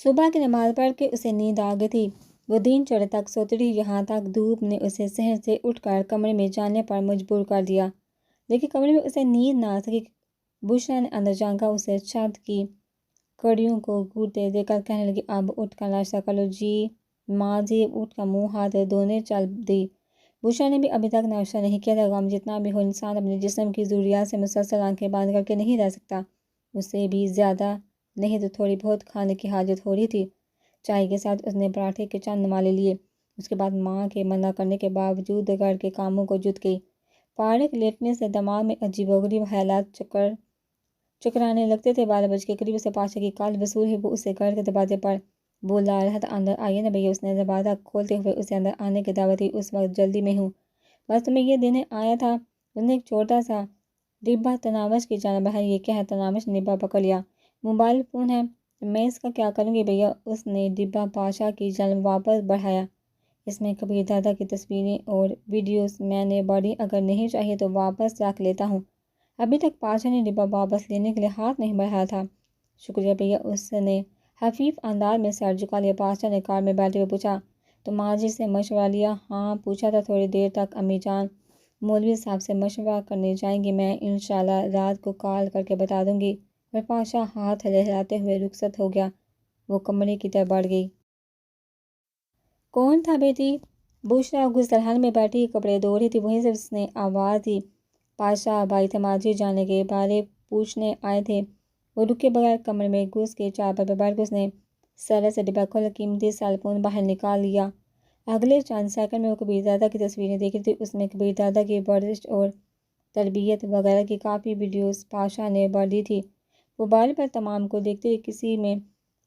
صبح کی نماز پڑھ کے اسے نیند آ گئی تھی۔ وہ دن چڑھے تک سوتی رہی، یہاں تک دھوپ نے اسے صحن سے اٹھ کر کمرے میں جانے پر مجبور کر دیا، لیکن کمرے میں اسے نیند نہ آ سکی۔ بشریٰ نے اندر جھانکا، اسے چھت کی کڑیوں کو گھودتے دیکھ کر کہنے لگی، اب اٹھ کر ناشتہ کر لو۔ جی ماں جی۔ اٹھ کر منہ ہاتھ دھونے چل دی۔ بشریٰ نے بھی ابھی تک ناشتہ نہیں کیا تھا۔ غم جتنا بھی ہو، انسان اپنے جسم کی ضروریات سے مسلسل آنکھیں بند کر کے نہیں رہ سکتا۔ اسے بھی زیادہ نہیں تو تھوڑی بہت کھانے کی حاجت ہو رہی تھی۔ چائے کے ساتھ اس نے پراٹھے کے چند نوالے لیے۔ اس کے بعد ماں کے منع کرنے کے باوجود گھر کے کاموں کو جت گئی۔ فارغ لیٹنے سے دماغ میں عجیب و غریب خیالات چکرانے لگتے تھے۔ 12 بج کے قریب اسے پاشا کی کال وصول ہوئی۔ وہ اسے گھر کے دروازے پر بلا رہا تھا، اندر آئیے نا بھیا۔ اس نے دروازہ کھولتے ہوئے اسے اندر آنے کی دعوت دی۔ اس وقت جلدی میں ہوں، بس تمہیں یہ دینے آیا تھا۔ اس نے ایک چھوٹا سا ڈبہ تناوش کی جانب بڑھایا۔ یہ کیا ہے؟ تناوش نے ڈبہ پکڑ لیا۔ موبائل فون ہے، میں اس کا کیا کروں گی بھیا؟ اس نے ڈبہ پاشا کی جانب واپس بڑھایا۔ اس میں کبیر دادا کی تصویریں اور ویڈیوز میں نے بڑھی، اگر نہیں چاہیے تو واپس رکھ لیتا ہوں۔ ابھی تک پاشا نے ڈبہ واپس لینے کے لیے ہاتھ نہیں بڑھایا تھا۔ شکریہ بھیا، اس نے خفیف انداز میں سر جھکا لیا۔ پاشا نے کار میں بیٹھے ہوئے پوچھا، تو ماں جی سے مشورہ لیا؟ ہاں پوچھا تھا، تھوڑی دیر تک امی جان مولوی صاحب سے مشورہ کرنے جائیں گی، میں انشاءاللہ رات کو کال کر کے بتا دوں گی۔ اور پاشا ہاتھ ہلاتے ہوئے رخصت ہو گیا۔ وہ کمرے کی طرف بڑھ گئی۔ کون تھا بیٹی؟ بشریٰ غسل خانے میں بیٹھی کپڑے دھو رہی تھی، وہیں سے اس نے آواز دی۔ پاشا بھائی تھے، ماں جی جانے کے بارے پوچھنے آئے تھے۔ وہ رکے بغیر کمرے میں گھس کے چارپائی پر بیٹھ گئی۔ اس نے سرے سے ڈبہ کھولا، قیمتی سیل فون باہر نکال لیا۔ اگلے چند سیکنڈ میں وہ کبیر دادا کی تصویریں دیکھ رہی تھی۔ اس میں کبیر دادا کی ورزش اور تربیت وغیرہ کی کافی ویڈیوز پاشا نے بھر دی تھی۔ موبائل پر تمام کو دیکھتے ہوئے کسی میں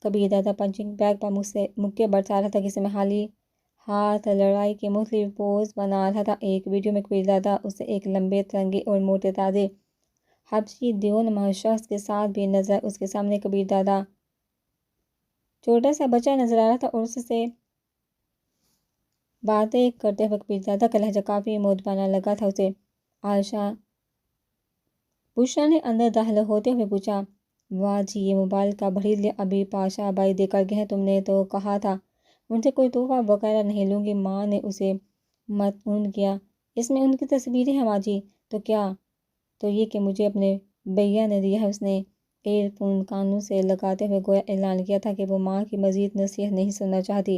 کبیر دادا پنچنگ بیگ پر مکے برسا رہا تھا، کسی میں خالی ہاتھ لڑائی کے مختلف پوز بنا رہا تھا۔ ایک ویڈیو میں کبیر دادا اسے ایک لمبے ترنگے اور موٹے تازے حبشی دیو-نما شخص کے ساتھ بھی نظر۔ اس کے سامنے کبیر دادا چھوٹا سا بچہ نظر آ رہا تھا اور اس سے باتیں کرتے ہوئے کبیر دادا کا لہجہ کافی مؤدبانہ لگا تھا اسے۔ عائشہ، بشریٰ نے اندر داخل ہوتے ہوئے پوچھا۔ واہ جی، یہ موبائل کا بھرید لیا، ابھی پاشا بھائی دے کر گئے ہیں، تم نے تو کہا تھا ان سے کوئی تحفہ وغیرہ نہیں لوں گی۔ ماں نے اسے مطمئن کیا۔ اس میں ان کی تصویریں ہیں ماں جی۔ تو کیا؟ تو یہ کہ مجھے اپنے بھیا نے دیا ہے۔ اس نے ایئر فون کانوں سے لگاتے ہوئے گویا اعلان کیا تھا کہ وہ ماں کی مزید نصیحت نہیں سننا چاہتی۔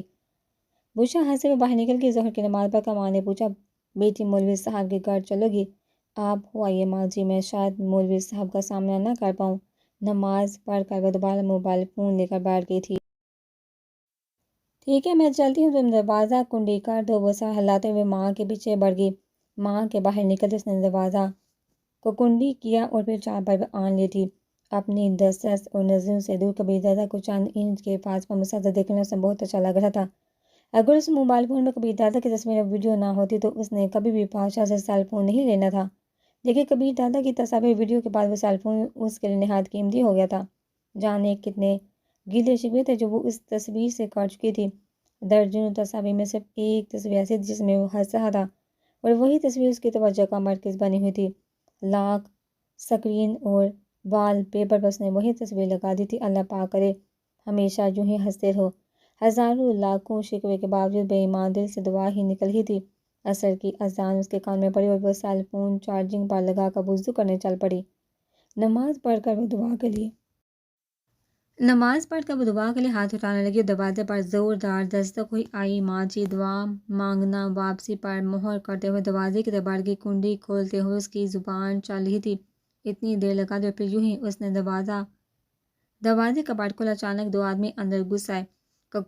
بشریٰ ہنستے ہوئے باہر نکل گئی۔ ظہر کی نماز پڑھ کر ماں نے پوچھا، بیٹی مولوی صاحب کے گھر چلو گی؟ آپ ہو آئیے ماں جی، میں شاید مولوی صاحب کا سامنا نہ کر پاؤں۔ نماز پڑھ کر وہ دوبارہ موبائل فون لے کر بیٹھ گئی تھی۔ ٹھیک ہے میں چلتی ہوں، تم دروازہ کنڈی کر دو۔ وہ سر ہلاتے ہوئے ماں کے پیچھے بڑھ گئی۔ ماں کے باہر نکلتے اس نے دروازہ کو کنڈی کیا اور پھر چارپائی پر آن لیٹی۔ اپنی دسترس اور نظروں سے دور کبیر دادا کو چند انچ کے فاصلے پر مسلسل دیکھنے اسے بہت اچھا لگ رہا تھا۔ اگر اس موبائل فون میں کبیر دادا کی تصویر اور ویڈیو نہ ہوتی تو اس نے کبھی بھی پاشا سے سیل فون نہیں لینا تھا، لیکن کبیر دادا کی تصاویر ویڈیو کے بعد وہ سیل فون اس کے لیے نہایت قیمتی ہو گیا تھا۔ جانے کتنے گیلے شکوے تھے جو وہ اس تصویر سے کر چکی تھی۔ درجنوں تصاویر میں صرف ایک تصویر ایسی تھی جس میں وہ ہنس رہا تھا، اور وہی تصویر اس کی توجہ کا مرکز بنی ہوئی تھی۔ لاک سکرین اور وال پیپر پر اس نے وہی تصویر لگا دی تھی۔ اللہ پاک کرے ہمیشہ یوں ہی ہنستے رہو۔ ہزاروں لاکھوں شکوے کے باوجود بے ایمان دل سے دعا ہی نکل ہی تھی۔ عصر کی اذان اس کے کان میں پڑی اور وہ سیل فون چارجنگ پر لگا کر وضو کرنے چل پڑی۔ نماز پڑھ کر وہ دعا کے لیے ہاتھ اٹھانے لگی اور دروازے پر زوردار دستک ہوئی۔ آئی ماں جی، دعا مانگنا واپسی پر مہر کرتے ہوئے دروازے کی طرف بڑھ گئی۔ کنڈی کھولتے ہوئے اس کی زبان چل رہی تھی۔ اتنی دیر لگا دی اور پھر یوں ہی اس نے دروازے کا پٹ کھولا۔ اچانک دو آدمی اندر گھس آئے۔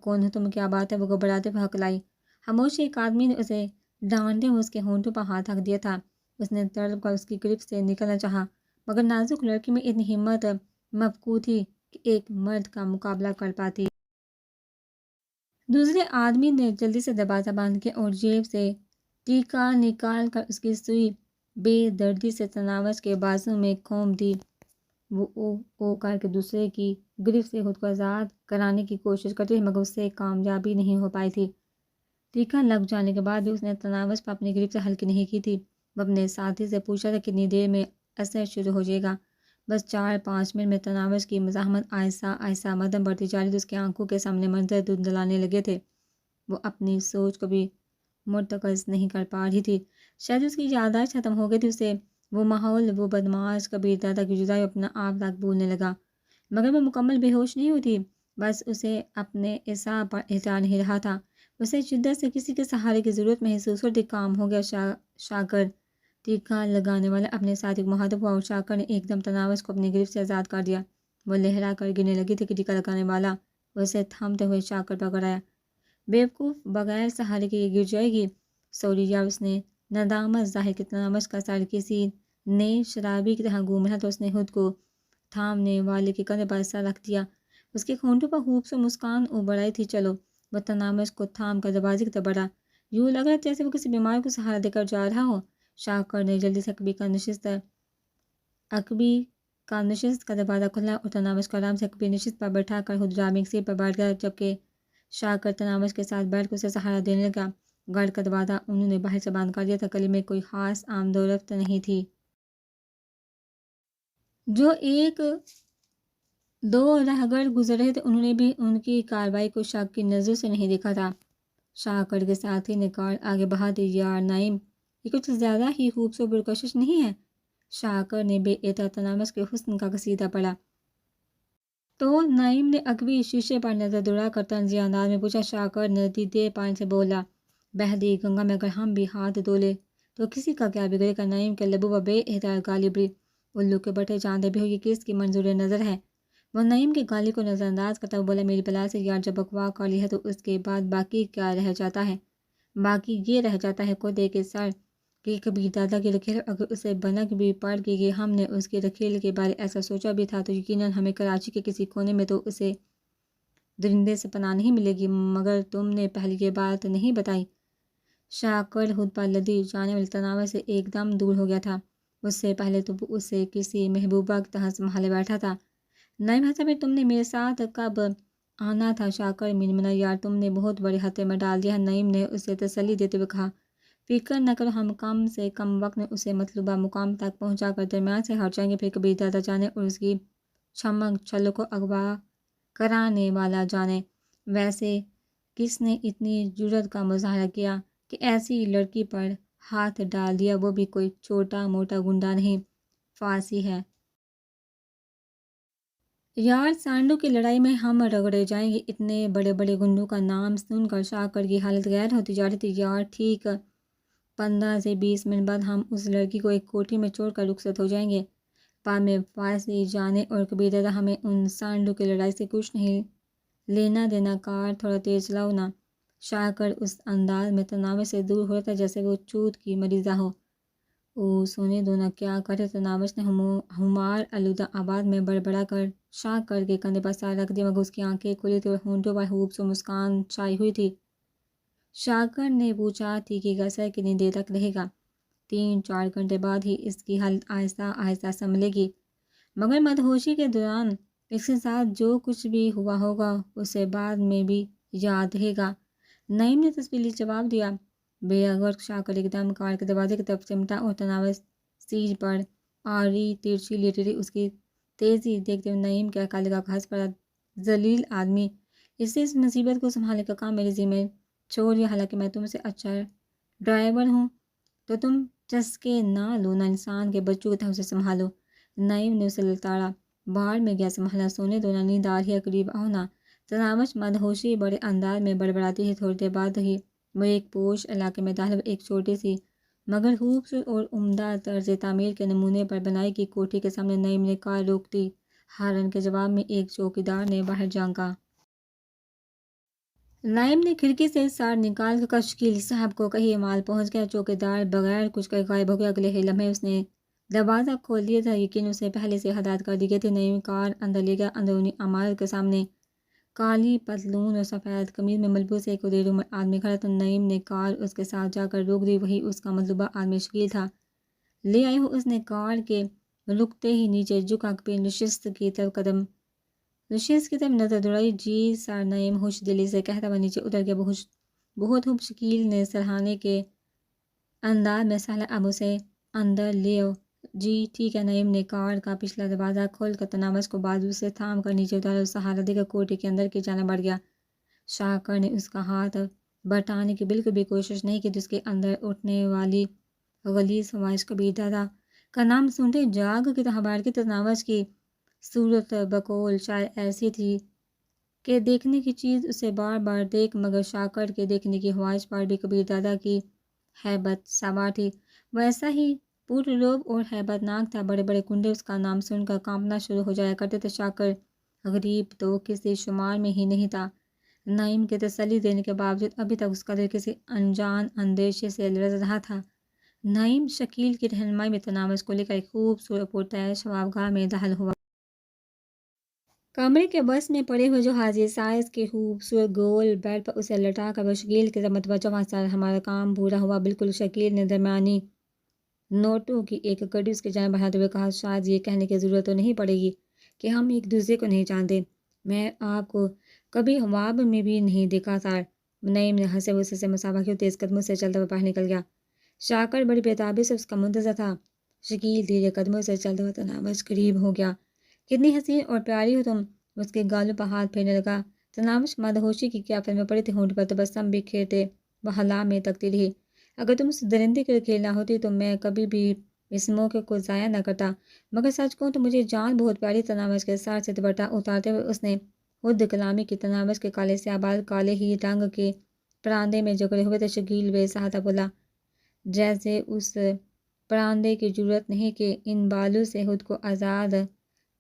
کون ہو تم؟ کیا بات ہے؟ وہ گھبراتے ہوئے ہکلائی۔ خاموشی۔ ایک آدمی نے اسے ڈانٹتے ہوئے اس کے ہونٹوں پر ہاتھ رکھ دیا تھا۔ اس نے تڑپ کر اس کی گرفت سے نکلنا چاہا، مگر نازک لڑکی میں اتنی ہمت مفقود تھی کہ ایک مرد کا مقابلہ کر پاتی۔ دوسرے آدمی نے جلدی سے دروازہ بند کیا اور جیب سے ٹیکا نکال کر اس کی سوئی بے دردی سے تناوش کے بازو میں کھوپ دی۔ وہ او کر کے دوسرے کی گرفت سے خود کو آزاد کرانے کی کوشش کرتی رہی، مگر اس سے کامیابی نہیں ہو پائی تھی۔ ٹیکا لگ جانے کے بعد بھی اس نے تناوش پر اپنی گرفت ہلکی نہیں کی تھی۔ وہ اپنے ساتھی سے پوچھ رہا تھا کتنی دیر میں اثر شروع ہو جائے گا۔ بس 4-5 منٹ میں تناوش کی مزاحمت آہستہ آہستہ مدھم بڑھتی جا رہی تھی۔ اس کی آنکھوں کے سامنے منظر دھندلانے لگے تھے۔ وہ اپنی سوچ کو بھی مرتکز نہیں کر پا رہی تھی۔ شاید اس کی یادداشت ختم ہو گئی تھی۔ اسے وہ ماحول، وہ بدمعاش کبیر دادا کی جدائی اپنا آپ تک بھولنے لگا، مگر وہ مکمل بے ہوش نہیں ہوئی تھی۔ بس اسے اپنے اعصاب پر احتیاط نہیں رہا تھا۔ اسے شدت سے کسی کے سہارے کی ضرورت محسوس ہوتی۔ کام ہو گیا۔ شاکر ٹیکا لگانے والا اپنے ساتھی کو مخاطب ہوا اور شاکر نے ایک دم تناوش کو اپنی گرفت سے آزاد کر دیا۔ وہ لہرا کر گرنے لگی تھی کہ ٹیکا لگانے والا اسے تھامتے ہوئے شاکر پکڑ آیا۔ بیوقوف، بغیر سہارے کے یہ گر جائے گی۔ سوری یار، اس نے ندامت ظاہر کی۔ تناوش کا سر کسی نے شرابی کی طرح گھوم رہا تھا۔ اس نے خود کو تھامنے والے کے کندھے پر سر رکھ دیا۔ اس کے ہونٹوں پر خوبصورت مسکان ابھر آئی تھی۔ چلو۔ وہ تناوش کو تھام کر دروازے کی طرف بڑھا۔ یوں لگ رہا جیسے وہ کسی بیمار کو سہارا دے کر جا رہا ہو۔ شاکر نے جلدی سے عقبی کا نشست کا دروازہ کھولا اور تناوش کو آرام سے عقبی نشست پر بٹھا کر خود ڈرامے کی سیٹ پر بیٹھ گیا، جبکہ شاکر تناوش کے ساتھ بیٹھ کر اسے سہارا دینے لگا۔ گھر کا دروازہ انہوں نے باہر سے بند کر دیا تھا۔ گلی میں کوئی خاص آمد و رفت نہیں تھی۔ جو ایک دو راہگر گزر رہے تھے انہوں نے بھی ان کی کارروائی کو شک کی نظروں سے نہیں دیکھا تھا۔ شاکر کے ساتھی نے کار آگے بڑھا دی۔ یار نعیم، یہ کچھ زیادہ ہی خوبصورت پرکشش نہیں ہے؟ شاکر نے بے احتیاط تناوش کے حسن کا قصیدہ پڑھا تو نعیم نے عقبی شیشے پر نظر دوڑا کر طنزیہ انداز میں پوچھا۔ شاکر ندیدے پانی سے بولا، بہتی گنگا میں اگر ہم بھی ہاتھ دھو لے تو کسی کا کیا بگڑے گا؟ نعیم کے لبوں پر بے احتیاط گالی بری۔ الو کے بٹے جانتے بھی ہو یہ کس کی منظور نظر ہے؟ وہ نعیم کی گالی کو نظر انداز کرتا ہوا بولا، میری بلا سے یار، جب بکوا کر لی ہے تو اس کے بعد باقی کیا رہ جاتا ہے؟ باقی یہ رہ جاتا ہے کودے کے سر کہ کبیر دادا کی رکھیل اگر اسے بنک بھی پڑ گئی کہ ہم نے اس کی رکھیل کے بارے ایسا سوچا بھی تھا تو یقیناً ہمیں کراچی کے کسی کونے میں تو اسے درندے سے پناہ نہیں ملے گی، مگر تم نے پہلے یہ بات نہیں بتائی۔ شاکر خود پر لدی جانے والی تناوش سے ایک دم دور ہو گیا تھا۔ اس سے پہلے تو وہ اسے کسی محبوبہ کی طرح سنبھالے بیٹھا تھا۔ نعیم ہنسا، پھر تم نے میرے ساتھ کب آنا تھا؟ شاکر منمنا، یار تم نے بہت بڑے خطرے میں ڈال دیا ہے۔ نعیم نے اسے تسلی دیتے ہوئے کہا، فکر نہ کرو، ہم کم سے کم وقت میں اسے مطلوبہ مقام تک پہنچا کر درمیان سے ہٹ جائیں گے۔ پھر کبیر دادا جانے اور اس کی چھمک چھلوں کو اغوا کرانے والا جانے۔ ویسے کس نے اتنی جرأت کا مظاہرہ کیا کہ ایسی لڑکی پر ہاتھ ڈال دیا؟ وہ بھی کوئی چھوٹا موٹا گنڈا نہیں، فارسی ہے۔ یار سانڈو کی لڑائی میں ہم رگڑے جائیں گے۔ اتنے بڑے بڑے گنڈوں کا نام سن کر شاکر کی حالت غیر ہوتی جا رہی تھی۔ یار ٹھیک 15 سے 20 منٹ بعد ہم اس لڑکی کو ایک کوٹھی میں چھوڑ کر رخصت ہو جائیں گے۔ بعد میں فارسی جانے اور کبیر دادا، ہمیں ان سانڈو کی لڑائی سے کچھ نہیں لینا دینا۔ کار تھوڑا تیز چلاؤ نا۔ شاکر اس انداز میں تناوش سے دور ہو رہا تھا جیسے وہ چوت کی مریضہ ہو۔ او سونے دو نا، کیا کرے؟ تناوش نے ہمار آلودہ آواز میں بڑبڑا کر شاکر کے کندھے پر سر رکھ دیا، مگر اس کی آنکھیں کھلی تھی اور ہونٹوں پر خوبصورت مسکان چھائی ہوئی تھی۔ شاکر نے پوچھا، ٹھیک کا اثر کتنی دیر تک رہے گا؟ 3-4 گھنٹے بعد ہی اس کی حالت آہستہ آہستہ سنبھلے گی، مگر مدہوشی کے دوران اس کے ساتھ جو کچھ بھی ہوا ہوگا اسے بعد میں بھی یاد رہے گا۔ نعیم نے تسلیلی جواب دیا۔ بے غرض شاکر ایک دم کار کے دروازے کی طرف چمٹا اور تناوش سیٹ پر آڑی ترچھی لیٹی رہی۔ اس کی تیزی دیکھتے ہوئے نعیم کے اکا لگا کر ہنس پڑا، ذلیل آدمی، اس سے اس مصیبت کو سنبھالنے کا کام میرے ذمہ چھوڑ دیا، حالانکہ میں تم سے اچھا ڈرائیور ہوں تو تم چسکے نہ لو، نہ انسان کے بچوں کی طرح اسے سنبھالو۔ نعیم نے اسے للکارا، باہر میں گیا سنبھالنا، سونے دو نا، نیند آ رہی ہے، قریب آؤ نا۔ تناوش مدہوشی بڑے انداز میں بڑبڑاتی ہے۔ تھوڑی دیر بعد ہی وہ ایک پوش علاقے میں داخل ہوئے۔ ایک چھوٹی سی مگر خوبصورت اور عمدہ طرز تعمیر کے نمونے پر بنائی گئی کوٹھی کے سامنے نعیم نے کار روک دی۔ ہارن کے جواب میں ایک چوکیدار نے باہر جھانکا۔ نعیم نے کھڑکی سے سر نکال کر شکیل صاحب کو کہی، مال پہنچ گیا۔ چوکیدار بغیر کچھ کہے غائب ہو گیا۔ اگلے ہی لمحے اس نے دروازہ کھول دیا تھا، یقین اسے پہلے سے ہدایت کر دی گئی تھی۔ نعیم کار اندر لے گیا۔ اندرونی عمارت کے سامنے کالی پتلون اور سفید قمیض میں ملبوس ایک دیر عمر آدمی کھڑا تھا۔ نعیم نے کار اس کے ساتھ جا کر روک دی۔ وہی اس کا مطلوبہ آدمی شکیل تھا۔ لے آئے ہو؟ اس نے کار کے رکتے ہی نیچے جھک کر نشست کی طرف نظر دوڑائی۔ جی سر، نعیم ہوش دلی سے کہتا ہوا نیچے اتر گیا۔ بہت خوب، شکیل نے سراہنے کے انداز میں سہلا، اب اسے اندر لے آؤ۔ جی ٹھیک ہے۔ نعیم نے کار کا پچھلا دروازہ کھول کر تناوش کو بازو سے تھام کر نیچے اتارا اور سہارا دے کر کوٹھی کے اندر کی جانب بڑھ گیا۔ شاکر نے اس کا ہاتھ بٹانے کی بالکل بھی کوشش نہیں کی تو اس کے اندر اٹھنے والی غلیظ خواہش کبیر دادا کا نام سنتے جاگ کی طرح بیٹھ گئی۔ تناوش کی صورت بقول شاید ایسی تھی کہ دیکھنے کی چیز اسے بار بار دیکھ، مگر شاکر کے دیکھنے کی خواہش پر بھی کبیر دادا کی ہیبت سوار تھی۔ ویسا ہی پررعب اور ہیبت ناک تھا۔ بڑے بڑے کنڈے اس کا نام سن کر کانپنا شروع ہو جایا کرتے تھے۔ شاکر غریب تو کسی شمار میں ہی نہیں تھا۔ نعیم کے تسلی دینے کے باوجود ابھی تک اس کا دل کسی انجان اندیشے سے لرز رہا تھا۔ نعیم شکیل کی رہنمائی میں تناوش کو لے کر ایک خوبصورت پرتعش خوابگاہ میں داخل ہوا۔ کمرے کے بس میں پڑے ہوئے جو حاضر سائز کے خوبصورت گول بیڈ پر اسے لٹا کر وہ شکیل کی طرف متوجہ ہوا۔ سر ہمارا کام پورا ہوا بالکل۔ شکیل نے درمیانی نوٹوں کی ایک کڑی اس کی جانب بڑھاتے ہوئے کہا، شاید یہ کہنے کی ضرورت تو نہیں پڑے گی کہ ہم ایک دوسرے کو نہیں جانتے۔ میں آپ کو کبھی خواب میں بھی نہیں دیکھا سر۔ نعیم نے ہنسے ہوئے سے مسافہ کیا اور تیز قدموں سے چلتا ہوا باہر نکل گیا۔ شاکر بڑی بےتابی سے اس کا منتظر تھا۔ شکیل دھیرے قدموں سے چلتا ہوا تناوش قریب ہو گیا۔ کتنی حسین اور پیاری ہو تم، اس کے گالوں پر ہاتھ پھیرنے لگا۔ تناوش مدہوشی کی قیافت میں پڑی تھی، ہونٹ پر تبسم بکھیرتے وہ ہلا میں تکتی رہی۔ اگر تم اس درندے کے کھیلنا ہوتی تو میں کبھی بھی اس موقع کو ضائع نہ کرتا، مگر سچ کہوں تو مجھے جان بہت پیاری۔ تناوش کے سر سے دوپٹہ اتارتے ہوئے اس نے خود کلامی کی۔ تناوش کے کالے سیاہ بال کالے ہی رنگ کے پراندے میں جکڑے ہوئے تھے۔ شکیل بے سہاتا بولا، جیسے اس پراندے کی ضرورت نہیں کہ ان بالوں سے خود کو آزاد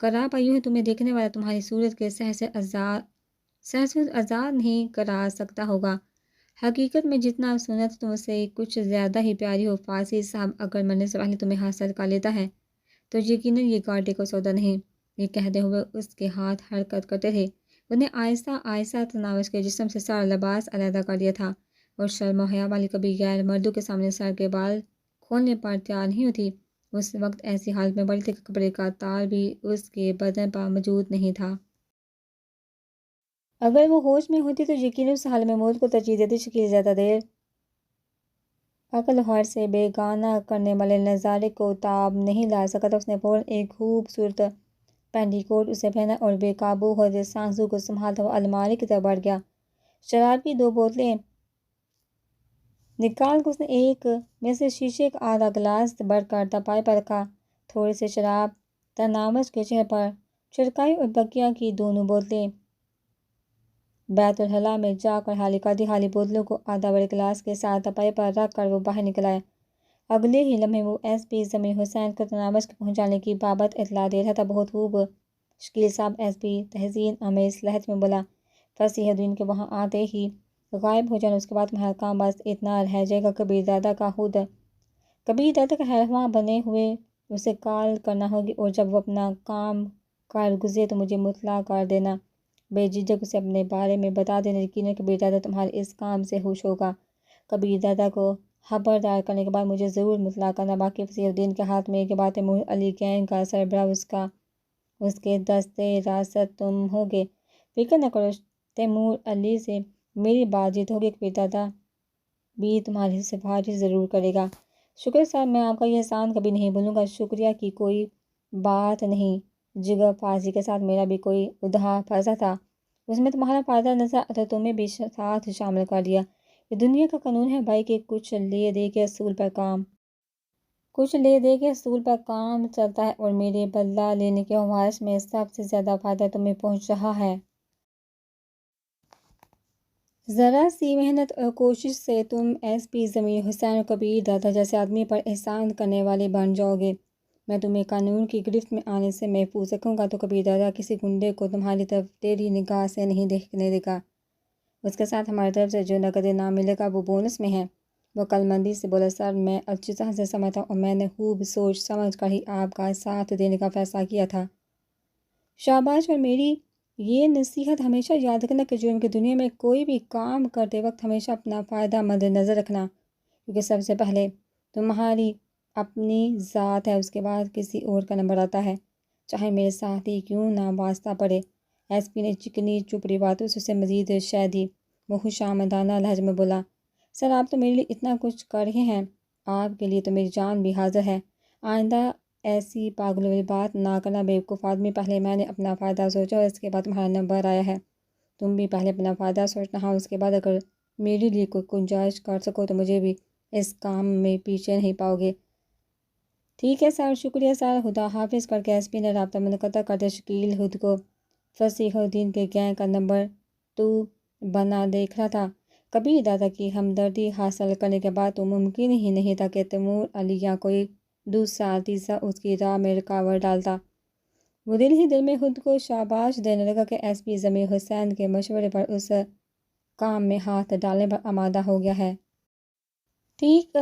کرا پا، یوں ہی تمہیں دیکھنے والا تمہاری صورت کے سحر سے آزاد نہیں کرا سکتا ہوگا۔ حقیقت میں جتنا آپ سنت تم سے کچھ زیادہ ہی پیاری ہو۔ فارسی صاحب اگر مرنے سے پہلے تمہیں حاصل کر لیتا ہے تو یقیناً یہ گاٹے کو سودا نہیں۔ یہ کہتے ہوئے اس کے ہاتھ حرکت کرتے رہے۔ انہوں نے آہستہ آہستہ تناوش کے جسم سے سارا لباس علیحدہ کر دیا تھا اور شرم و حیا والی کبھی غیر مردوں کے سامنے سر کے بال کھولنے پر تیار نہیں ہوتی، اس وقت ایسی حالت میں پڑی تھی کہ کپڑے کا تار بھی اس کے بدن پر موجود نہیں تھا۔ اگر وہ ہوش میں ہوتی تو یقیناً اس حال میں موت کو ترجیح دیتی۔ شکیل زیادہ دیر عقل ہر سے بیگانہ کرنے والے نظارے کو تاب نہیں لا سکا تھا۔ اس نے فوراً ایک خوبصورت پینٹی کوٹ اسے پہنا اور بے قابو ہوتے سانسوں کو سنبھالتا ہوا الماری کی طرف بڑھ گیا۔ شراب کی 2 بوتلیں نکال کر اس نے ایک میں سے شیشے کا آدھا گلاس بھر کر تپائی پر رکھا، تھوڑی سی شراب تناوش کے چہرے پر چھڑکائی اور بقیہ کی دونوں بوتلیں بیت الخلاء میں جا کر خالی کر دی۔ خالی بوتلوں کو آدھا بڑے گلاس کے ساتھ تپائی پر رکھ کر وہ باہر نکل آیا۔ اگلے ہی لمحے وہ ایس پی ضمیر حسین کو تناوش کے پہنچانے کی بابت اطلاع دے رہا تھا۔ بہت خوب شکیل صاحب، ایس پی تحسین آمیز لہجے میں بولا، فصیح الدین کے وہاں آتے ہی غائب ہو جانا، اس کے بعد تمہارا کام بس اتنا رہ جائے گا۔ کبیر دادا کا خیرخواہ بنے ہوئے اسے کال کرنا ہوگی اور جب وہ اپنا کام کر گزرے تو مجھے مطلع کر دینا، بے جھجک اسے اپنے بارے میں بتا دینا۔ یقیناً کبیر دادا تمہارے اس کام سے خوش ہوگا۔ کبیر دادا کو خبردار کرنے کے بعد مجھے ضرور مطلع کرنا۔ باقی فصیح الدین کے ہاتھ میں یہ بات تیمور علی گینگ کا سربراہ اس کے دستے راست تم ہوگے۔ فکر نہ کرو، تیمور علی سے میری بات چیت ہوگی، کبیر دادا بھی تمہاری سفارش ضرور کرے گا۔ شکریہ صاحب، میں آپ کا یہ احسان کبھی نہیں بھولوں گا۔ شکریہ کی کوئی بات نہیں جگر فارسی کے ساتھ میرا بھی کوئی عہدہ فرض تھا، اس میں تمہارا فائدہ نظر آتا تو تمہیں بھی ساتھ شامل کر لیا۔ یہ دنیا کا قانون ہے بھائی کہ کچھ لے دے کے اصول پر کام چلتا ہے، اور میرے بدلہ لینے کی خواہش میں سب سے زیادہ فائدہ تمہیں پہنچ رہا ہے۔ ذرا سی محنت اور کوشش سے تم ایس پی ضمیر حسین اور کبیر دادا جیسے آدمی پر احسان کرنے والے بن جاؤ گے۔ میں تمہیں قانون کی گرفت میں آنے سے محفوظ رکھوں گا تو کبیر دادا کسی گنڈے کو تمہاری طرف ٹیڑھی نگاہ سے نہیں دیکھنے دے گا۔ اس کے ساتھ ہماری طرف سے جو نقد انعام ملے گا وہ بونس میں ہے۔ وہ عقلمندی سے بولا، سر میں اچھی طرح سے سمجھتا ہوں اور میں نے خوب سوچ سمجھ کر ہی آپ کا ساتھ دینے کا فیصلہ کیا تھا۔ شاباش، اور میری یہ نصیحت ہمیشہ یاد رکھنا کہ جرم کی دنیا میں کوئی بھی کام کرتے وقت ہمیشہ اپنا فائدہ مد نظر رکھنا، کیونکہ سب سے پہلے تمہاری اپنی ذات ہے، اس کے بعد کسی اور کا نمبر آتا ہے، چاہے میرے ساتھ ہی کیوں نہ واسطہ پڑے۔ ایس پی نے چکنی چپڑی باتوں سے اسے مزید شے دی۔ وہ خوشامدانہ لہجے میں بولا، سر آپ تو میرے لیے اتنا کچھ کر رہے ہیں، آپ کے لیے تو میری جان بھی حاضر ہے۔ آئندہ ایسی پاگلوں والی بات نہ کرنا بیوقوف آدمی، پہلے میں نے اپنا فائدہ سوچا اور اس کے بعد تمہارا نمبر آیا ہے۔ تم بھی پہلے اپنا فائدہ سوچنا، ہاں اس کے بعد اگر میرے لیے کوئی گنجائش کر سکو تو مجھے بھی اس کام میں پیچھے نہیں پاؤ گے۔ ٹھیک ہے سر، شکریہ سر، خدا حافظ کر کے ایس پی نے رابطہ منقطع کر دیا۔ شکیل خود کو فصیح الدین کے گینگ کا نمبر 2 بنا دیکھ رہا تھا۔ کبیر دادا کی ہمدردی حاصل کرنے کے بعد تو ممکن ہی نہیں تھا کہ تیمور علی یا کوئی دوسرا تیسرا اس کی راہ میں رکاوٹ ڈالتا۔ وہ دل ہی دل میں خود کو شاباش دینے لگا کہ ایس پی ضمیر حسین کے مشورے پر اس کام میں ہاتھ ڈالنے پر آمادہ ہو گیا ہے۔ ٹھیک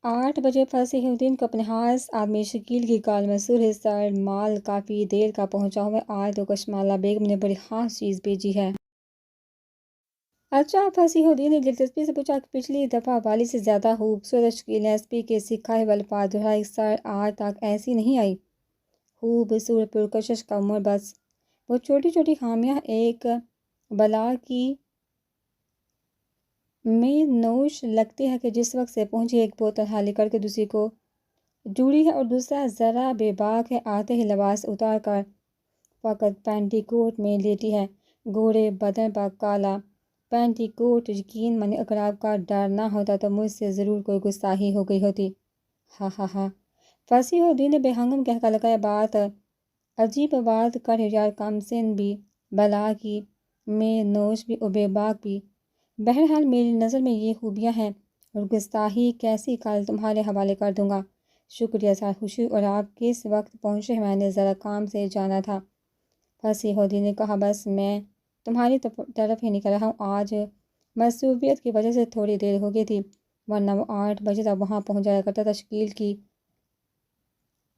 8 بجے فصیح الدین کو اپنے خاص آدمی شکیل کی کال موصول ہے۔ سر، مال کافی دیر کا پہنچا ہوا ہے، آج تو کشمالہ بیگم نے بڑی خاص چیز بھیجی ہے۔ اچھا، فصیح الدین نے دلچسپی سے پوچھا کہ پچھلی دفعہ والی سے زیادہ خوبصورت؟ شکیل نے ایس پی کے سکھائے ہوئے الفاظ دہرائے۔ سر، آج تک ایسی نہیں آئی خوبصورت پرکشش کا عمر، بس وہ چھوٹی چھوٹی خامیاں، ایک بلا کی میں نوش لگتی ہے کہ جس وقت سے پہنچی ایک بوتل خالی کر کے دوسری کو جوڑی ہے، اور دوسرا ذرا بے باک ہے، آتے ہی لباس اتار کر فقط پینٹی کوٹ میں لیٹی ہے، گورے بدن پر کالا پینٹی کوٹ۔ یقین مانی اگر آپ کا ڈر نہ ہوتا تو مجھ سے ضرور کوئی گستاخی ہو گئی ہوتی۔ ہاں ہاں ہاں، فصیح الدین نے بے ہنگم کہہ کر لگایا، بات عجیب بات کر یار، کم سن بھی، بلا کی میں نوش بھی اور بے باک بھی۔ بہرحال میری نظر میں یہ خوبیاں ہیں، اور گستاخی کیسی کل تمہارے حوالے کر دوں گا۔ شکریہ سر، خوشی، اور آپ کس وقت پہنچے؟ میں نے ذرا کام سے جانا تھا۔ فصیح الدین نے کہا، بس میں تمہاری طرف ہی نکل رہا ہوں، آج مصروفیت کی وجہ سے تھوڑی دیر ہو گئی تھی، ورنہ وہ 8 بجے تک وہاں پہنچ جایا کرتا تھا۔ شکیل کی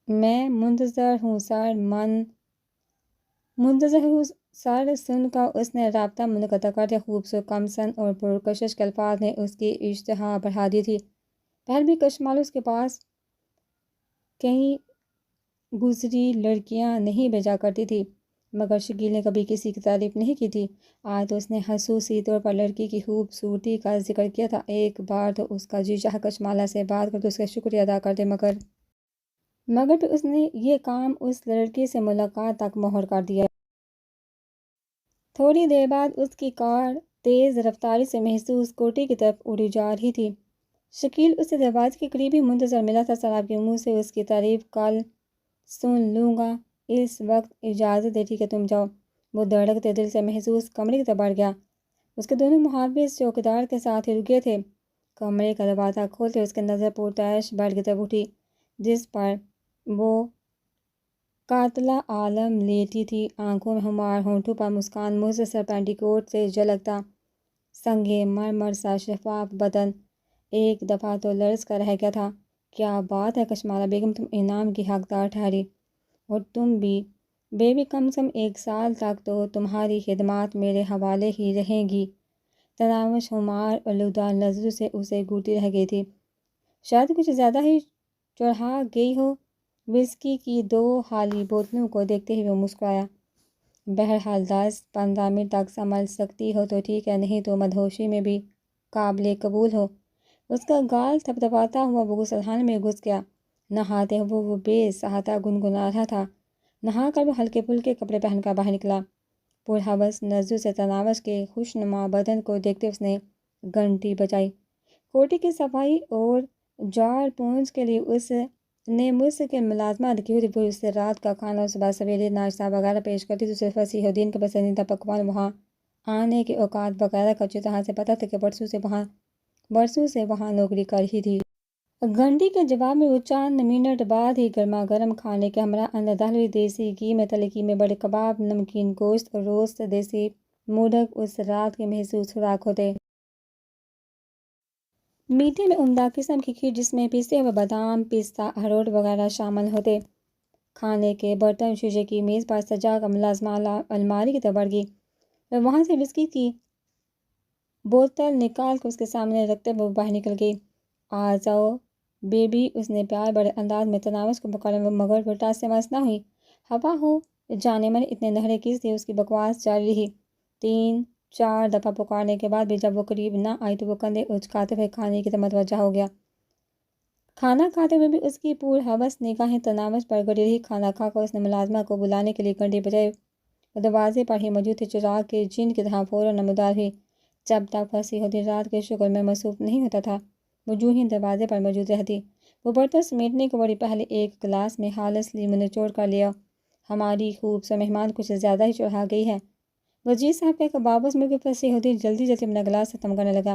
میں منتظر ہوں سر، منتظر ہوں سر سن کر اس نے رابطہ منقطع کر دیا۔ خوبصورت، کم سن اور پرکشش کے الفاظ نے اس کی اشتہا بڑھا دی تھی۔ پہلے بھی کشمالو اس کے پاس کئی گزری لڑکیاں نہیں بھیجا کرتی تھی، مگر شکیل نے کبھی کسی کی تعریف نہیں کی تھی۔ آج تو اس نے خصوصی طور پر لڑکی کی خوبصورتی کا ذکر کیا تھا۔ ایک بار تو اس کا جی چاہا کشمالہ سے بات کر کے اس کا شکریہ ادا کر دے، مگر پھر اس نے یہ کام اس لڑکی سے ملاقات تک مہر کر دیا۔ تھوڑی دیر بعد اس کی کار تیز رفتاری سے محسوس کوٹھی کی طرف اڑی جا رہی تھی۔ شکیل اسے دروازے کے قریب ہی منتظر ملا تھا۔ سر، آپ کے منہ سے اس کی تعریف کل سن لوں گا، اس وقت اجازت دے، ٹھیک ہے تم جاؤ۔ وہ دھڑکتے دل سے محسوس کمرے کی طرف بڑھ گیا۔ اس کے دونوں محافظ چوکیدار کے ساتھ ہی رکے تھے۔ کمرے کا دروازہ کھولتے اس کی نظر پرتعش بیڈ کی طرف اٹھی، جس پر وہ قاتلہ عالم لیٹی تھی، آنکھوں میں خمار، ہونٹوں پر مسکان، مختصر پینٹی کوٹ سے جھلکتا سنگ مرمر سا شفاف بدن ایک دفعہ تو لرز کر رہ گیا تھا۔ کیا بات ہے کشمالہ بیگم، تم انعام کی حقدار ٹھہری، اور تم بھی بیوی، کم از کم 1 سال تک تو تمہاری خدمات میرے حوالے ہی رہیں گی۔ تناوش خمار آلودہ نظروں سے اسے گھورتی رہ گئی تھی۔ شاید کچھ زیادہ ہی چڑھا گئی ہو۔ وسکی کی 2 خالی بوتلوں کو دیکھتے ہی وہ مسکرایا۔ بہرحال 10-15 منٹ تک سنبھل سکتی ہو تو ٹھیک ہے، نہیں تو مدہوشی میں بھی قابل قبول ہو۔ اس کا گال تھپتھپاتا ہوا وہ غسل خانے میں گھس گیا۔ نہاتے ہوئے وہ بے ساختہ گنگنا رہا تھا۔ نہا کر وہ ہلکے پھلکے کپڑے پہن کر باہر نکلا۔ پرہوس نظروں سے تناوش کے خوشنما بدن کو دیکھتے اس نے گھنٹی بجائی۔ کوٹھی کی صفائی اور جھاڑ پونچھ کے لیے اس نے مستقل ملازمت رکھی ہوئی تھی۔ وہ اسے رات کا کھانا اور صبح سویرے ناشتہ وغیرہ پیش کرتی تھی۔ اسے فصیح الدین کے پسندیدہ پکوان، وہاں آنے کے اوقات وغیرہ کا اچھی طرح سے پتہ تھا کہ برسوں سے وہاں نوکری کر رہی تھی۔ گھنٹی کے جواب میں وہ چند منٹ بعد ہی گرما گرم کھانے کے ہمراہ اندر داخل ہوئی۔ دیسی گھی میں تلے قیمے، بڑے کباب، نمکین گوشت اور روسٹ دیسی مرغ اس رات کے محسوس خوراک ہوتے۔ میٹھے میں عمدہ قسم کی کھیر، جس میں پسے ہوئے بادام، پستہ، اخروٹ وغیرہ شامل ہوتے۔ کھانے کے برتن شیشے کی میز پر سجا کر ملازمہ الماری کی طرف بڑھ گئی، اور وہاں سے وسکی کی بوتل نکال کر اس کے سامنے رکھتے ہوئے وہ باہر نکل گئی۔ آ جاؤ بیبی، اس نے پیار بڑے انداز میں تناوش کو پکڑا، مگر وہ ٹس سے مس نہ ہوئی۔ خفا ہو جانے میں نے اتنے نخرے کس لیے؟ اس کی بکواس جاری رہی۔ 3-4 دفعہ پکارنے کے بعد بھی جب وہ قریب نہ آئی تو وہ کندھے اچکاتے ہوئے کھانے کی طرف متوجہ ہو گیا۔ کھانا کھاتے ہوئے بھی اس کی پور حوث نگاہیں تناوش پر گڑی رہی۔ کھانا کھا کر اس نے ملازمہ کو بلانے کے لیے گھنٹی بجائے، وہ دروازے پر ہی موجود تھے، چراغ کے جن کی طرح فوراً نمودار ہوئی۔ جب تک فصیح الدین رات کے شغل میں مصروف نہیں ہوتا تھا، وہ یوں ہی دروازے پر موجود رہتی۔ وہ برتن سمیٹنے کو بڑی پہلے ایک گلاس میں خالص لیموں نچوڑ کر لیا۔ ہماری خوب سے مہمان کچھ زیادہ ہی چڑھا گئی ہے، وزیر صاحب کا بابوس میں کہ فصیح الدین جلدی جلدی اپنا گلاس ختم کرنے لگا۔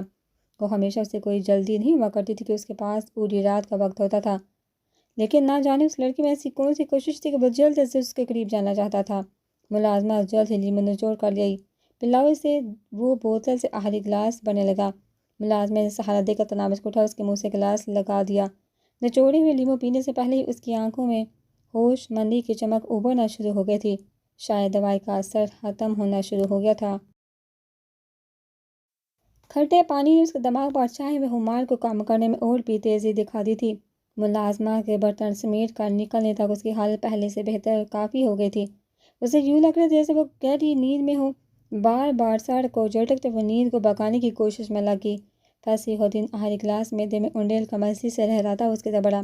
وہ ہمیشہ اسے کوئی جلدی نہیں ہوا کرتی تھی کہ اس کے پاس پوری رات کا وقت ہوتا تھا، لیکن نہ جانے اس لڑکی میں ایسی کون سی کوشش تھی کہ وہ جلد سے اس کے قریب جانا چاہتا تھا۔ ملازمہ جلد ہی لیموں نچوڑ کر لی، پلاؤ سے وہ بوتل سے آخری گلاس بھرنے لگا۔ ملازمہ نے سہارا دے کر تناوش کو اٹھا، اس کے منہ سے گلاس لگا دیا۔ نچوڑے ہوئے لیموں پینے سے پہلے ہی اس کی آنکھوں میں ہوش مندی کی چمک ابھرنا شروع ہو گئی تھی۔ شاید دوائی کا اثر ختم ہونا شروع ہو گیا تھا۔ کھٹے پانی نے اس کے دماغ پر چھائے ہوئے خمار کو کم کرنے میں اور بھی تیزی دکھا دی تھی۔ ملازمہ کے برتن سمیٹ کر نکلنے تک اس کی حالت پہلے سے بہتر کافی ہو گئی تھی۔ اسے یوں لگ رہا جیسے وہ گہری نیند میں ہو۔ بار بار سر کو جھٹکتے وہ نیند کو بھگانے کی کوشش میں لگی۔ فصیح الدین آخری گلاس میدے میں انڈیل کمرسی سے رہراتا اس کی طرف بڑھا۔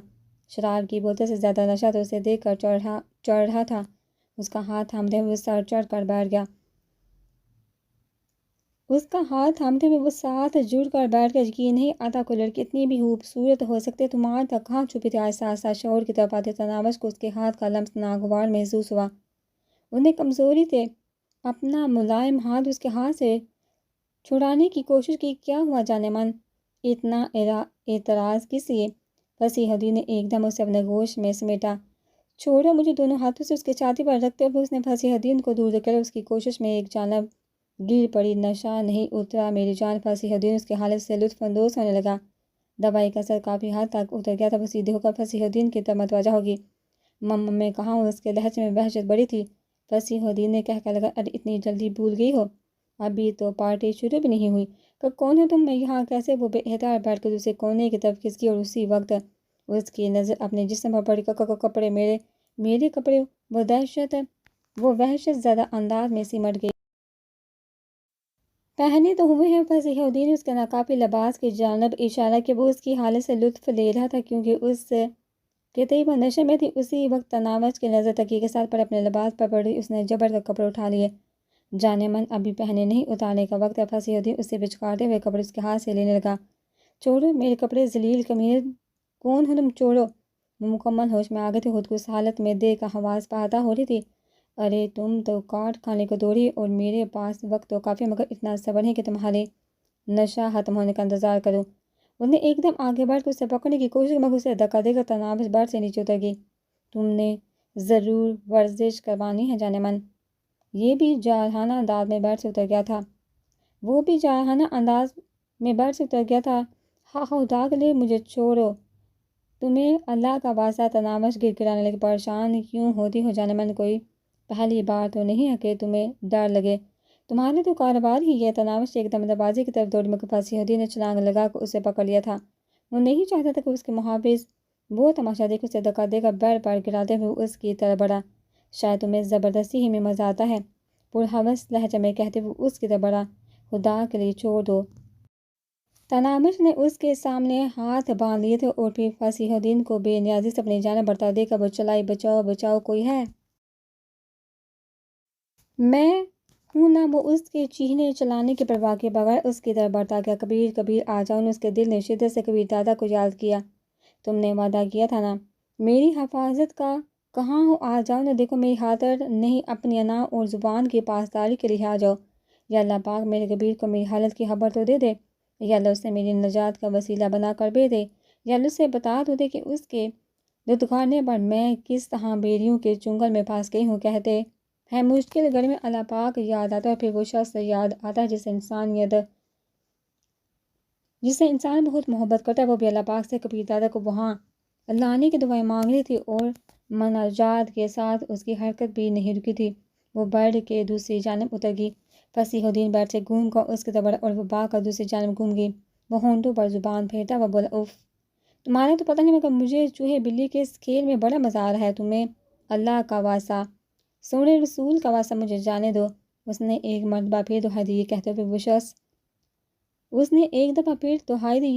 شراب کی بوتل سے زیادہ نشہ تو اسے دیکھ کر چڑھ رہا تھا۔ اس کا ہاتھ تھامتے ہوئے وہ سر چڑھ کر بیٹھ گیا۔ جڑ کر بیٹھ گیا۔ یقین نہیں آتا کوئی لڑکی اتنی بھی خوبصورت ہو سکتی ہے۔ تمہارے تک کہاں چھپی تھی؟ آہستہ آہستہ شعور کی طرف آتے تناوش کو اس کے ہاتھ کا لمس ناگوار محسوس ہوا۔ انہیں کمزوری سے اپنا ملائم ہاتھ اس کے ہاتھ سے چھڑانے کی کوشش کی۔ کیا ہوا جانے من؟ اتنا اعتراض کس لیے؟ فصیح الدین نے ایک دم اسے اپنے گوش میں سمیٹا۔ چھوڑو مجھے۔ دونوں ہاتھوں سے اس کی چھاتی پر رکھتے ہوئے اس نے فصیح الدین کو دور دھکیلا۔ اس کی کوشش میں ایک جانب گر پڑی۔ نشہ نہیں اترا میری جان۔ فصیح الدین اس کی حالت سے لطف اندوز ہونے لگا۔ دوائی کا اثر کافی حد تک اتر گیا تھا۔ وہ سیدھے ہو کر فصیح الدین کی طرف متوجہ ہوگی۔ میں کہاں ہوں؟ اس کے لہجے میں وحشت بڑی تھی۔ فصیح الدین نے کہہ کر لگا، ارے اتنی جلدی بھول گئی ہو؟ ابھی تو پارٹی شروع بھی نہیں ہوئی۔ کون ہو تم؟ میں یہاں کیسے؟ وہ بے احتیاط بیٹھ کر دوسرے کونے کی طرف کھسکی اور اسی وقت اس کی نظر اپنے جسم پر پڑی۔ کپڑے میرے کپڑے؟ وہ وحشت زدہ انداز میں سمٹ گئی۔ پہنے تو ہوئے ہیں۔ فصیح الدین نے اس کے ناکافی لباس کی جانب اشارہ کیا۔ وہ اس کی حالت سے لطف لے رہا تھا کیونکہ اس کے طیبہ نشے میں تھی۔ اسی وقت تناوش کی نظر تقی کے ساتھ اپنے لباس پر پڑی۔ اس نے جبر کر کپڑے اٹھا لیے۔ جانے من ابھی پہنے نہیں، اتارنے کا وقت ہے۔ فصیح الدین اسے پچکارتے ہوئے کپڑے اس کے ہاتھ سے لینے لگا۔ چھوڑو میرے کپڑے، ذلیل کمینے، کون ہو تم؟ چھوڑو۔ وہ مکمل ہوش میں آ گئی تھی۔ خود کو اس حالت میں دیکھ کر حواس پاتا ہو رہی تھی۔ ارے تم تو کاٹ کھانے کو دوڑی، اور میرے پاس وقت تو کافی، مگر اتنا صبر نہیں کہ تمہارے نشہ ختم ہونے کا انتظار کروں۔ اس نے ایک دم آگے بڑھ کر اسے پکڑنے کی کوشش کی، مگر اسے دھکا دے کر تناوش بیڈ سے نیچے اتر گئی۔ تم نے ضرور ورزش کروانی ہے جانے من۔ یہ بھی جارحانہ انداز میں بیڈ سے اتر گیا تھا۔ وہ بھی جارحانہ انداز میں بیڈ سے اتر گیا تھا۔ خدا کے لیے مجھے چھوڑو، تمہیں اللہ کا واسطہ۔ تناوش گر گرانے لگی۔ پریشان کیوں ہوتی ہو جانے من؟ کوئی پہلی بار تو نہیں ہے کہ تمہیں ڈر لگے؟ تمہارا تو کاروبار ہی ہے۔ تناوش ایک دم دروازے کی طرف دوڑی، مگر فصیح الدین نے چھلانگ لگا کر اسے پکڑ لیا تھا۔ وہ نہیں چاہتا تھا کہ اس کے محافظ وہ تماشا دیکھ اسے دھکا دے کر بیڈ پر گراتے ہوئے اس کی طرف بڑھا۔ شاید تمہیں زبردستی ہی میں مزہ آتا ہے، پرہوس لہجے میں کہتے ہوئے اس کی طرف بڑھا۔ خدا کے لیے چھوڑ دو۔ تناوش نے اس کے سامنے ہاتھ باندھ لیے تھے اور پھر فصیح الدین کو بے نیازی سے اپنی جانب بڑھتا دیکھ کر وہ چلائی۔ بچاؤ بچاؤ، کوئی ہے؟ میں ہوں نا۔ وہ اس کے چیخنے چلانے کی پرواہ کے بغیر اس کی طرف بڑھتا گیا۔ کبیر کبیر آ جاؤ نا۔ اس کے دل نے شدت سے کبیر دادا کو یاد کیا۔ تم نے وعدہ کیا تھا نا میری حفاظت کا، کہاں ہو؟ آ جاؤ نا۔ دیکھو میری خاطر نہیں، اپنی انا اور زبان کی پاسداری کے لیے آ جاؤ۔ یا اللہ پاک میرے کبیر کو میری حالت کی خبر تو دے دے، یا اللہ اسے میری نجات کا وسیلہ بنا کر بھیج دے، یا اللہ اسے بتا تو دے کہ اس کے دھتکارنے پر میں کس طرح بیریوں کے چنگل میں پھنس گئی ہوں۔ کہتے ہیں مشکل گھڑی میں اللہ پاک یاد آتا ہے، پھر وہ شخص یاد آتا ہے جس سے انسان بہت محبت کرتا ہے۔ وہ بھی اللہ پاک سے کبیر دادا کو وہاں لانے کی دعائیں مانگ رہی تھی اور مناجات کے ساتھ اس کی حرکت بھی نہیں رکی تھی۔ وہ بیڈ کے دوسری جانب اتر گئی۔ فصیح الدین بیڈ سے گھوم کر اس کی طرف بڑھا اور وہ بھاگ کر دوسری جانب گھوم گئی۔ وہ ہونٹوں پر زبان پھیرتا ہوا بولا، اف، تمہارا تو پتہ نہیں، مگر مجھے چوہے بلی کے اس کھیل میں بڑا مزہ آ رہا ہے۔ تمہیں اللہ کا واسطہ، سونے رسول کا واسطہ، مجھے جانے دو۔ اس نے ایک مرتبہ پھر دہرائی دی، یہ کہتے ہوئے وہ شخص اس نے ایک دفعہ پھر دہائی دی،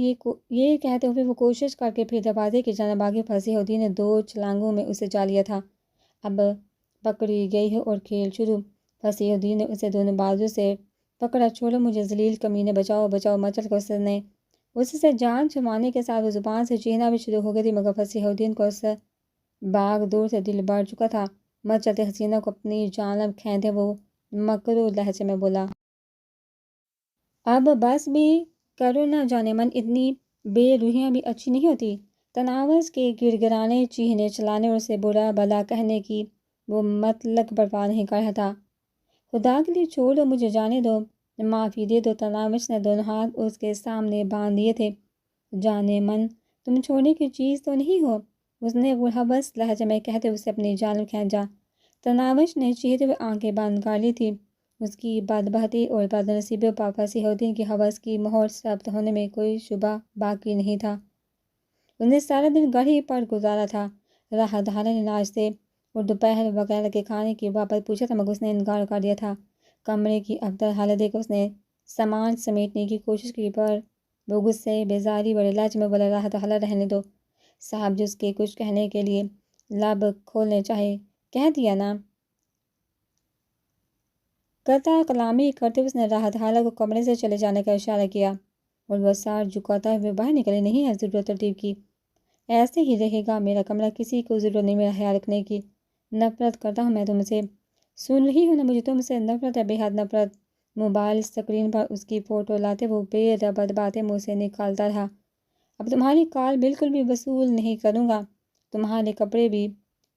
یہ کہتے ہوئے وہ کوشش کر کے پھر دروازے کی جانب آگے۔ فصیح الدین نے 2 چھلانگوں میں اسے جا لیا تھا۔ اب پکڑی گئی ہے اور کھیل شروع۔ فصیح الدین نے اسے دونوں بازو سے پکڑا۔ چھوڑو مجھے ذلیل کمینے، بچاؤ بچاؤ مچل کر اس سے جان چھڑوانے کے ساتھ وہ زبان سے چیخنا بھی شروع ہو گئی تھی، مگر فصیح الدین کو اس باغ دور سے دل بڑھ چکا تھا۔ مر چلتے حسینہ کو اپنی جانب کھینچتے وہ مکرو لہجے میں بولا، اب بس بھی کرو نہ، جانے من اتنی بے روحیاں بھی اچھی نہیں ہوتی۔ تناوش کے گڑگڑانے، چیخنے چلانے اور اسے برا بھلا کہنے کی وہ مطلق پرواہ نہیں کر رہا تھا۔ خدا کے لیے چھوڑ دو، مجھے جانے دو، معافی دے دو۔ تناوش نے دونوں ہاتھ اس کے سامنے باندھ دیے تھے۔ جانے من تم چھوڑنے کی چیز تو نہیں ہو، اس نے ملحوظ لہجے میں کہتے اسے اپنی جانب کھینچا۔ تناوش نے چیختے ہوئے آنکھیں بند کر لی تھی۔ اس کی بدبختی اور بدنصیبیوں پر فصیح الدین کی ہوس کی مہر ثبت ہونے میں کوئی شبہ باقی نہیں تھا۔ اس نے سارا دن گڑھی پر گزارا تھا۔ راحت حالہ نے ناشتے اور دوپہر وغیرہ کے کھانے کی بابت پوچھا تھا، مگر اس نے انکار کر دیا تھا۔ کمرے کی ابتر حالت دیکھ کر اس نے سامان سمیٹنے کی کوشش کی، پر وہ غصے بیزاری بڑے لہجے میں بولا، راحت حالہ رہنے دو صاحب جی، اس کے کچھ کہنے کے لیے لب کھولنے چاہے، کہہ دیا نا۔ قطع کلامی کرتے اس نے راحت حالہ کو کمرے سے چلے جانے کا اشارہ کیا اور وہ سر جھکاتا ہوئے باہر نکلے۔ نہیں ہے ضرورت ترتیب کی، ایسے ہی رہے گا میرا کمرہ، کسی کو ضرورت نہیں میرا خیال رکھنے کی۔ نفرت کرتا ہوں میں تم سے، سن رہی ہوں نا، مجھے تم سے نفرت ہے، بے حد نفرت۔ موبائل اسکرین پر اس کی فوٹو لاتے وہ بے ربط باتیں منہ سے نکالتا رہا۔ اب تمہاری کال بالکل بھی وصول نہیں کروں گا، تمہارے کپڑے بھی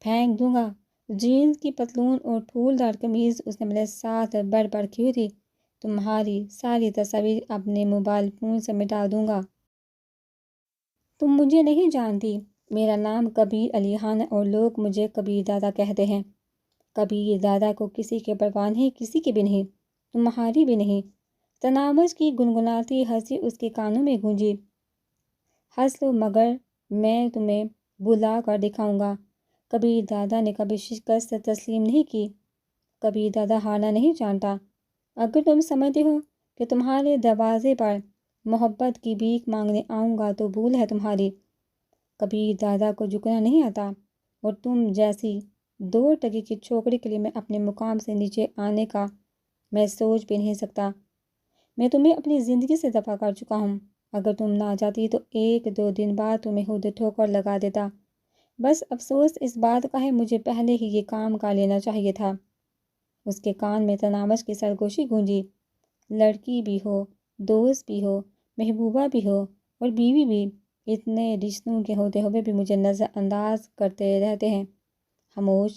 پھینک دوں گا۔ جینز کی پتلون اور پھول دار قمیض اس نے میرے ساتھ بڑھ بڑھ کی ہوئی تھی، تمہاری ساری تصاویر اپنے موبائل فون سے مٹا دوں گا۔ تم مجھے نہیں جانتی، میرا نام کبیر علی خان ہے اور لوگ مجھے کبیر دادا کہتے ہیں۔ کبیر دادا کو کسی کی پرواہ نہیں، کسی کی بھی نہیں، تمہاری بھی نہیں۔ تناوش کی گنگناتی ہنسی اس کے کانوں میں گونجی۔ ہنس لو مگر میں تمہیں بلا کر دکھاؤں گا۔ کبیر دادا نے کبھی شکست تسلیم نہیں کی، کبیر دادا ہارنا نہیں جانتا۔ اگر تم سمجھتے ہو کہ تمہارے دروازے پر محبت کی بھیک مانگنے آؤں گا تو بھول ہے تمہاری۔ کبیر دادا کو جھکنا نہیں آتا اور تم جیسی 2 ٹکے کی چھوکری کے لیے میں اپنے مقام سے نیچے آنے کا میں سوچ بھی نہیں سکتا۔ میں تمہیں اپنی زندگی سے دفع کر چکا ہوں، اگر تم نہ جاتی تو 1-2 دن بعد تمہیں خود ٹھوکر لگا دیتا۔ بس افسوس اس بات کا ہے، مجھے پہلے ہی یہ کام کر لینا چاہیے تھا۔ اس کے کان میں تناوش کی سرگوشی گونجی۔ لڑکی بھی ہو، دوست بھی ہو، محبوبہ بھی ہو اور بیوی بھی، اتنے رشتوں کے ہوتے ہوئے بھی مجھے نظر انداز کرتے رہتے ہیں۔ خاموش،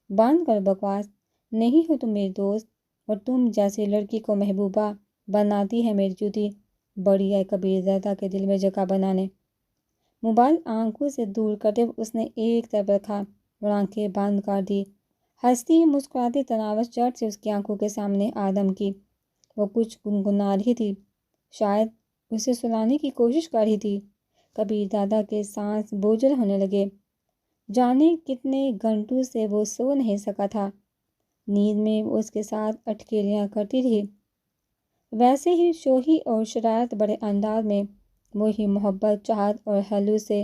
بند کر بکواس، نہیں ہو تم میری دوست اور تم جیسی لڑکی کو محبوبہ بناتی ہے میری جوتی، بڑی ہے کبیر دادا کے دل میں جگہ بنانے۔ موبائل آنکھوں سے دور کرتے اس نے ایک طرف رکھا اور آنکھیں بند کر دی۔ ہنستی مسکراتی تناوش جھٹ سے اس کی آنکھوں کے سامنے آدم کی۔ وہ کچھ گنگنا رہی تھی، شاید اسے سلانے کی کوشش کر رہی تھی۔ کبیر دادا کے سانس بوجھل ہونے لگے، جانے کتنے گھنٹوں سے وہ سو نہیں سکا تھا۔ نیند میں وہ اس کے ساتھ اٹکیلیاں کرتی رہی، ویسے ہی شوخی اور شرارت بڑے انداز میں، وہی محبت، چاہت اور ہلو سے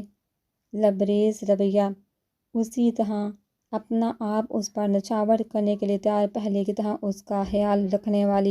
لبریز رویہ، اسی طرح اپنا آپ اس پر نچھاور کرنے کے لیے تیار، پہلے کی طرح اس کا خیال رکھنے والی